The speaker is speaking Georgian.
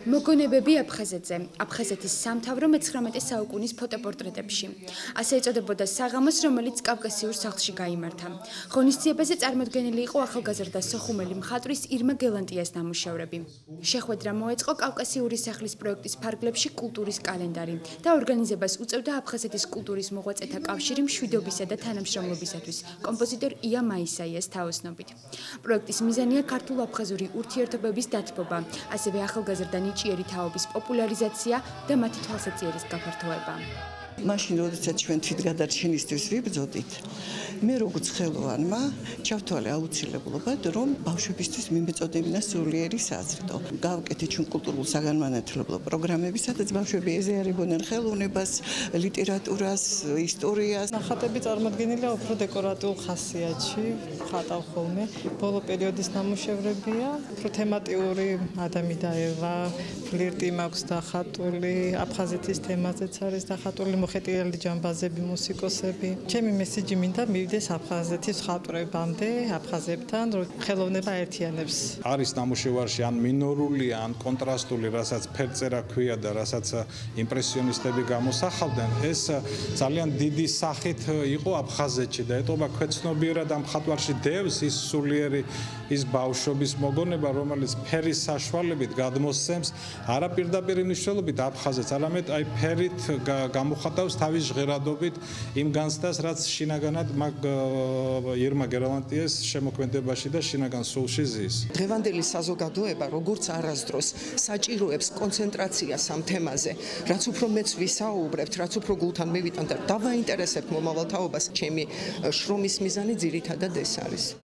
მოგონებები აფხაზეთზე, აფხაზეთის სამთავრო მე-19 საუკუნის ფოტოპორტრეტებში. ასე ეწოდებოდა საღამოს, რომელიც კავკასიურ სახლში გაიმართა. ღონისძიებაზე წარმოდგენილი იყო ახალგაზრდა სოხუმელი მხატვრის ირმა გელანტიას ნამუშევრები. შეხვედრა მოეწყო კავკასიური სახლის პროექტის ფარგლებში კულტურის კალენდარი და ორგანიზებას უწევდა აფხაზეთის კულტურის მოღვაწეთა კავშირი მშვიდობისა და თანამშრომლობისათვის კომპოზიტორ ია მაისაიას თაოსნობით. პროექტის მიზანია ქართულ-აფხაზური ურთიერთობების დათბობა, ასევე ახალგაზრდა ნიჭიერი თაობის პოპულარიზაცია და მათი თვალსაჩინოს გაფართოება. მაშინ, როდესაც ჩვენ თვითგადარჩენისთვის ვიბრძოდით, მე როგორც ხელოვანმა ჩავთვალე აუცილებლობად, რომ ბავშვებისთვის მიმეწოდებინა სულიერი საზრდო. გავაკეთეთ ჩვენ კულტურულ საგანმანათლებლო პროგრამები, სადაც ბავშვები ეზიარებოდნენ ხელოვნებას, ლიტერატურას, ისტორიას. ნახატები წარმოდგენილია უფრო დეკორატიულ ხასიათში, ხატავ ხოლმე. ბოლო პერიოდის ნამუშევრებია, უფრო თემატიური ადამი და ევა, ფლირტი მაქვს დახატული, აფხაზეთის თემაზეც არის დახატული. მოხეტიალე ჯამბაზები, მუსიკოსები. ჩემი მესიჯი მინდა მივიდეს აფხაზეთის მხატვრებამდე, აფხაზებთან, რომ ხელოვნება ერთიანებს. არის ნამუშევარში ან მინორული, ან კონტრასტული, რასაც ფერწერა ქვია და რასაც იმპრესიონისტები გამოსახავდნენ, ეს ძალიან დიდი სახით იყო აფხაზეთში და ეტყობა ქვეცნობიერად ამ მხატვარში დევს ის სულიერი ის ბავშვობის მოგონება, რომელიც ფერის საშუალებით გადმოსცემს არა პირდაპირ მნიშვნელობით აფხაზეთს, არამედ აი ფერით გამოხატავს თავის ჟღერადობით იმ განცდას, რაც შინაგანად ირმა გელანტიას შემოქმედებაში და შინაგან სულში ზის. დღევანდელი საზოგადოება როგორც არასდროს საჭიროებს კონცენტრაციას ამ თემაზე, რაც უფრო მეც ვისაუბრებთ, რაც უფრო გულთან მივიტანთ და დავაინტერესებთ მომავალ თაობას, ჩემი შრომის მიზანი ძირითადად ეს არის.